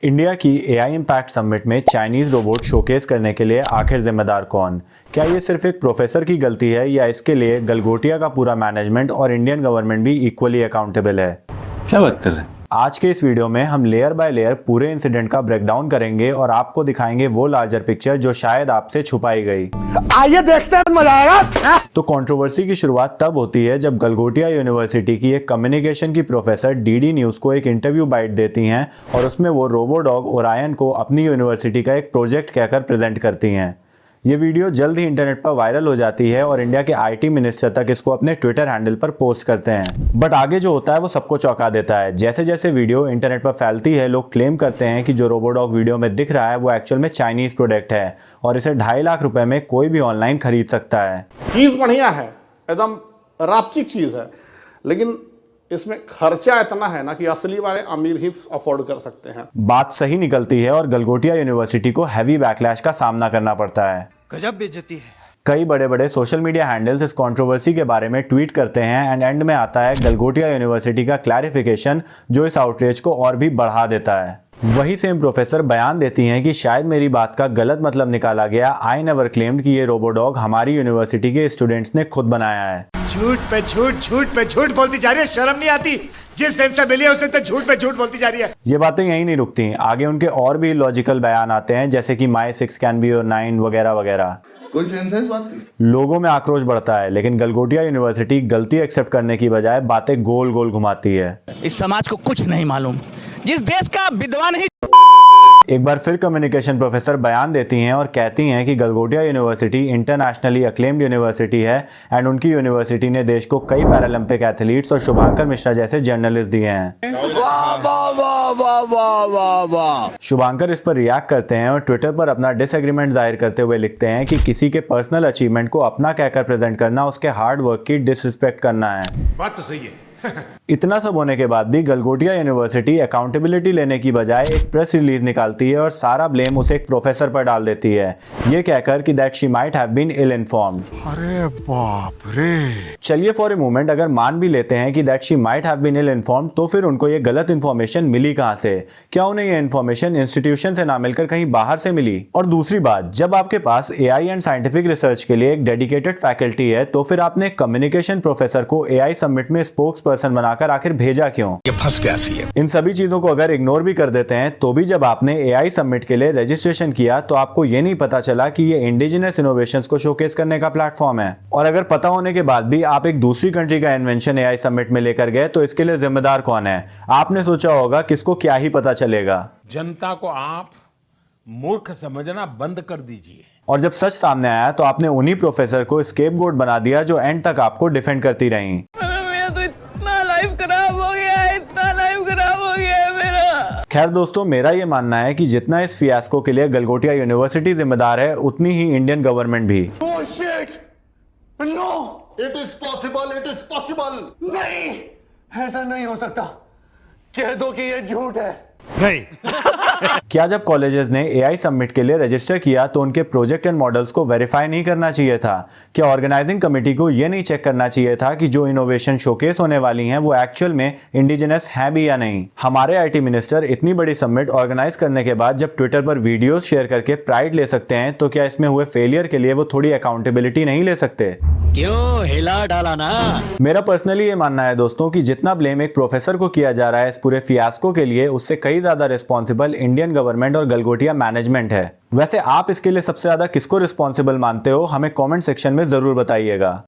India की AI impact summit में Chinese robot showcase करने के लिए आखिर जिम्मेदार कौन? क्या ये सिर्फ एक प्रोफेसर की गलती है या इसके लिए गलगोटिया का पूरा मैनेजमेंट और इंडियन गवर्नमेंट भी इक्वली अकाउंटेबल है? क्या बात कर रहे हैं? आज के इस वीडियो में हम लेयर बाय लेयर पूरे इंसिडेंट का ब्रेकडाउन करेंगे और आपको दिखाएंगे वो लार्जर पिक्चर जो शायद आपसे छुपाई गई। आइए देखते हैं, मजा आएगा। तो कंट्रोवर्सी की शुरुआत तब होती है जब गलगोटिया यूनिवर्सिटी की एक कम्युनिकेशन की प्रोफेसर डीडी न्यूज को एक इंटरव्यू बाइट देती हैं और उसमें वो रोबोडॉग ओरायन को अपनी यूनिवर्सिटी का एक प्रोजेक्ट कहकर प्रेजेंट करती हैं। ये वीडियो जल्द ही इंटरनेट पर वायरल हो जाती है और इंडिया के आईटी मिनिस्टर तक इसको अपने ट्विटर हैंडल पर पोस्ट करते हैं। बट आगे जो होता है वो सबको चौंका देता है। जैसे जैसे वीडियो इंटरनेट पर फैलती है, लोग क्लेम करते हैं कि जो रोबोडॉग वीडियो में दिख रहा है वो एक्चुअल में चाइनीज प्रोडक्ट है और इसे 2.5 लाख रुपए में कोई भी ऑनलाइन खरीद सकता है। चीज बढ़िया है, एकदम रापचिक चीज है, लेकिन इसमें खर्चा इतना है ना कि असली वाले अमीर ही अफोर्ड कर सकते हैं। बात सही निकलती है और गलगोटिया यूनिवर्सिटी को हैवी बैकलैश का सामना करना पड़ता है। गजब बेइज्जती है। कई बड़े बड़े सोशल मीडिया हैंडल्स इस कंट्रोवर्सी के बारे में ट्वीट करते हैं एंड एंड में आता है गलगोटिया यूनिवर्सिटी का क्लैरिफिकेशन जो इस आउटरीच को और भी बढ़ा देता है। वही सेम प्रोफेसर बयान देती हैं कि शायद मेरी बात का गलत मतलब निकाला गया। आई नेवर क्लेम्ड कि ये रोबोडॉग हमारी यूनिवर्सिटी के स्टूडेंट्स ने खुद बनाया है। झूठ पे झूठ बोलती जा रही है, शर्म नहीं आती? जिस दिन से मिली है उस दिन तक झूठ पे झूठ बोलती जा रही है। ये बातें यहीं नहीं रुकती, आगे उनके और भी लॉजिकल बयान आते हैं जैसे कि माई 6 कैन बी योर 9 वगैरह वगैरह। कोई सेंस है इस बात की? लोगों में आक्रोश बढ़ता है, लेकिन गलगोटिया यूनिवर्सिटी गलती एक्सेप्ट करने की बजाय बातें गोल गोल घुमाती है। इस समाज को कुछ नहीं मालूम, जिस देश का विद्वान ही। एक बार फिर कम्युनिकेशन प्रोफेसर बयान देती हैं और कहती हैं कि Galgotia university internationally acclaimed university है एंड उनकी यूनिवर्सिटी ने देश को कई पैरालंपिक एथलीट्स और शुभांकर मिश्रा जैसे जर्नलिस्ट दिए हैं। वाह वाह वाह वाह वाह वाह वाह। शुभांकर इस पर रिएक्ट करते हैं और ट्विटर पर अपना डिसएग्रीमेंट जाहिर करते हुए लिखते हैं कि किसी के पर्सनल अचीवमेंट को अपना कहकर प्रेजेंट करना उसके हार्ड वर्क की डिसरिस्पेक्ट करना है। बात तो सही है। इतना सब होने के बाद भी गलगोटिया यूनिवर्सिटी अकाउंटेबिलिटी लेने की बजाय एक प्रेस रिलीज निकालती है और सारा ब्लेम उसे एक प्रोफेसर पर डाल देती है, ये कहकर कि that she might have been ill informed. अरे बाप रे। चलिए फॉर ए मोमेंट अगर मान भी लेते हैं कि that she might have been ill informed, तो फिर उनको ये गलत इन्फॉर्मेशन मिली कहां से? क्या उन्हें ये इन्फॉर्मेशन इंस्टीट्यूशन से ना मिलकर कहीं बाहर से मिली? और दूसरी बात, जब आपके पास एआई एंड साइंटिफिक रिसर्च के लिए एक डेडिकेटेड फैकल्टी है तो फिर आपने कम्युनिकेशन प्रोफेसर को एआई समिट में स्पोक्स पर्सन बनाकर आखिर भेजा क्यों? ये फंस गया सीएम। इन सभी चीजों को अगर इग्नोर भी कर देते हैं तो भी जब आपने एआई समिट के लिए रजिस्ट्रेशन किया तो आपको ये नहीं पता चला कि ये इंडिजिनस इनोवेशंस को शोकेस करने का प्लेटफॉर्म है। और अगर पता होने के बाद भी आप एक दूसरी कंट्री का इन्वेंशन एआई समिट में लेकर गए तो इसके लिए जिम्मेदार कौन है? आपने सोचा होगा किसको क्या ही पता चलेगा। जनता को आप मूर्ख समझना बंद कर दीजिए। और जब सच सामने आया तो आपने उन्हीं प्रोफेसर को स्केपगोट बना दिया जो एंड तक आपको डिफेंड करती रही। खैर दोस्तों, मेरा ये मानना है कि जितना इस फियास्को के लिए गलगोटिया यूनिवर्सिटी जिम्मेदार है उतनी ही इंडियन गवर्नमेंट भी। Oh shit! No! It is possible, it is possible. नहीं, ऐसा नहीं हो सकता। कह दो कि ये झूठ है। नहीं। क्या जब कॉलेजेस ने एआई समिट के लिए रजिस्टर किया तो उनके प्रोजेक्ट एंड मॉडल्स को वेरीफाई नहीं करना चाहिए था? क्या ऑर्गेनाइजिंग कमेटी को यह नहीं चेक करना चाहिए था कि जो इनोवेशन शोकेस होने वाली हैं वो एक्चुअल में इंडिजिनस हैं भी या नहीं? हमारे आईटी मिनिस्टर इतनी बड़ी समिट ऑर्गेनाइज करने के बाद जब ट्विटर पर वीडियोस शेयर करके प्राइड ले सकते हैं तो क्या इसमें हुए फेलियर के लिए वो थोड़ी अकाउंटेबिलिटी नहीं ले सकते? क्यों हिला डाला ना? मेरा पर्सनली ये मानना है दोस्तों कि जितना ब्लेम एक प्रोफेसर को किया जा रहा है इस पूरे फियास्को के लिए, उससे कई ज्यादा रिस्पॉन्सिबल इंडियन गवर्नमेंट और गलगोटिया मैनेजमेंट है। वैसे आप इसके लिए सबसे ज्यादा किसको रिस्पॉन्सिबल मानते हो? हमें कमेंट सेक्शन में जरूर बताइएगा।